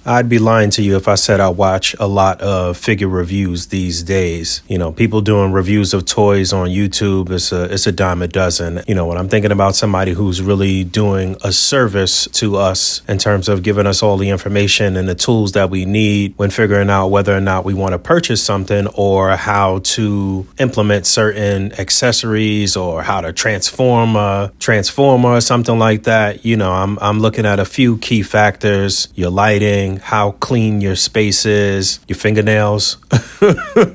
I'd be lying to you if I said I watch a lot of figure reviews these days. You know, people doing reviews of toys on YouTube, it's a dime a dozen. You know, when I'm thinking about somebody who's really doing a service to us in terms of giving us all the information and the tools that we need when figuring out whether or not we want to purchase something or how to implement certain accessories or how to transform a transformer or something like that. You know, I'm looking at a few key factors: your lighting, how clean your space is, your fingernails,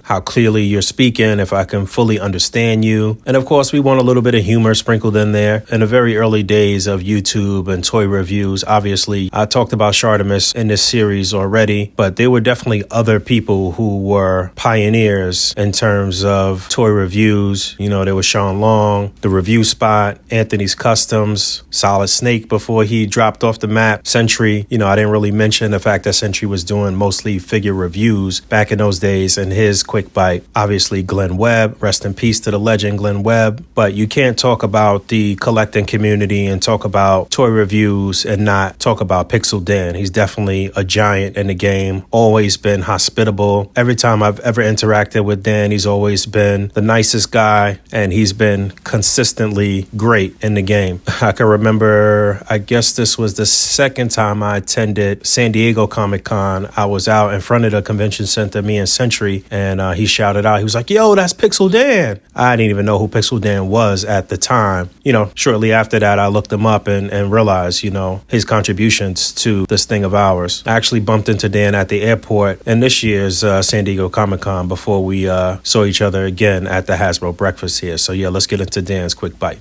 how clearly you're speaking, if I can fully understand you. And of course, we want a little bit of humor sprinkled in there. In the very early days of YouTube and toy reviews, obviously, I talked about Shartimus in this series already, but there were definitely other people who were pioneers in terms of toy reviews. You know, there was Sean Long, The Review Spot, Anthony's Customs, Solid Snake before he dropped off the map, Century. You know, I didn't really mention the fact that Century was doing mostly figure reviews back in those days, and his quick bite. Obviously, Glenn Webb, rest in peace to the legend Glenn Webb. But you can't talk about the collecting community and talk about toy reviews and not talk about Pixel Dan. He's definitely a giant in the game, always been hospitable. Every time I've ever interacted with Dan, he's always been the nicest guy, and he's been consistently great in the game. I can remember, I guess this was the second time I attended San Diego Comic-Con. I was out in front of the convention center, me and Century, and he shouted out, he was like, "Yo, that's Pixel Dan." I didn't even know who Pixel Dan was at the time. You know, shortly after that, I looked him up and realized, you know, his contributions to this thing of ours. I actually bumped into Dan at the airport in this year's San Diego Comic-Con before we saw each other again at the Hasbro breakfast here. So yeah, let's get into Dan's quick bite.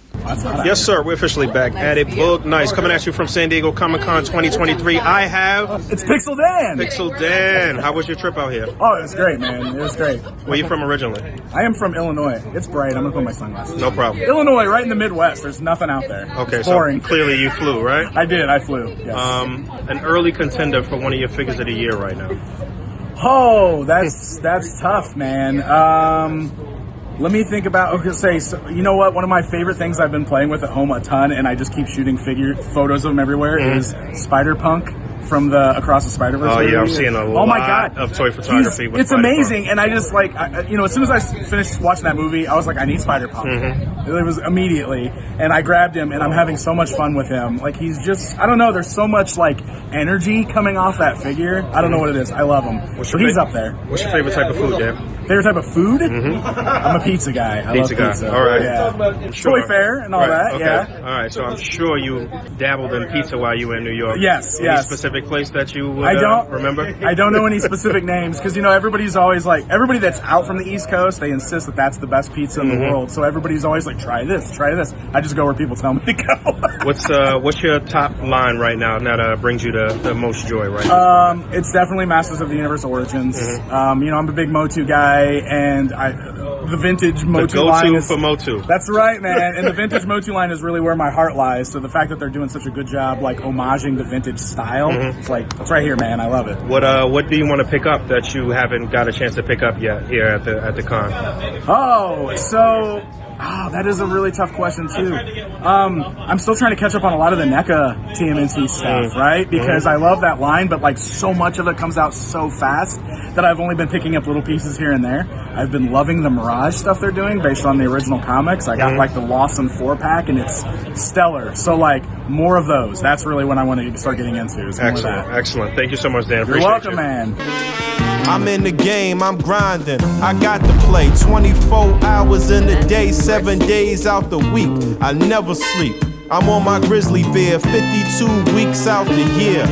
Yes, sir. We're officially back at it. Boog, nice. Coming at you from San Diego Comic-Con 2023. I have... It's Pixel Dan. Pixel Dan. How was your trip out here? Oh, it was great, man. It was great. Where are you from originally? I am from Illinois. It's bright. I'm going to put my sunglasses. No problem. Illinois, right in the Midwest. There's nothing out there. Okay, it's boring. So clearly you flew, right? I did. I flew, yes. An early contender for one of your figures of the year right now. Oh, that's tough, man. Let me think about, you know what? One of my favorite things I've been playing with at home a ton, and I just keep shooting photos of them everywhere, is Spider-Punk from the Across the Spider-Verse. Oh, yeah, I'm seeing a lot of toy photography with It's amazing, and I just, like, as soon as I finished watching that movie, I was like, I need Spider-Punk. It was immediately, and I grabbed him, and I'm having so much fun with him. Like, he's just, I don't know, there's so much, like, energy coming off that figure. I don't know what it is. I love him. But he's up there. What's your favorite type of food, Dan? Favorite type of food? I'm a pizza guy. I love pizza. All right. Yeah. Toy fair and all that. Okay. Yeah. All right. So I'm sure you dabbled in pizza while you were in New York. Yes. Any specific place that you would remember? I don't know any specific names because, you know, everybody's always like, everybody that's out from the East Coast, they insist that that's the best pizza in the world. So everybody's always like, try this, try this. I just go where people tell me to go. What's your top line right now that brings you the most joy right now? It's definitely Masters of the Universe Origins. You know, I'm a big Motu guy, and the vintage Motu line is... for Motu. That's right, man. And the vintage Motu line is really where my heart lies. So the fact that they're doing such a good job, like, homaging the vintage style, it's like, it's right here, man. I love it. What do you want to pick up that you haven't got a chance to pick up yet here at the con? That is a really tough question, too. I'm still trying to catch up on a lot of the NECA TMNT stuff, right? Because I love that line, but, like, so much of it comes out so fast that I've only been picking up little pieces here and there. I've been loving the Mirage stuff they're doing based on the original comics. I got, like, the Lawson 4-pack, and it's stellar. So, like, more of those. That's really what I want to start getting into. Excellent. Thank you so much, Dan. You're welcome, man. I'm in the game, I'm grinding, I got to play 24 hours in a day, 7 days out the week, I never sleep. I'm on my grizzly bear, 52 weeks out the year,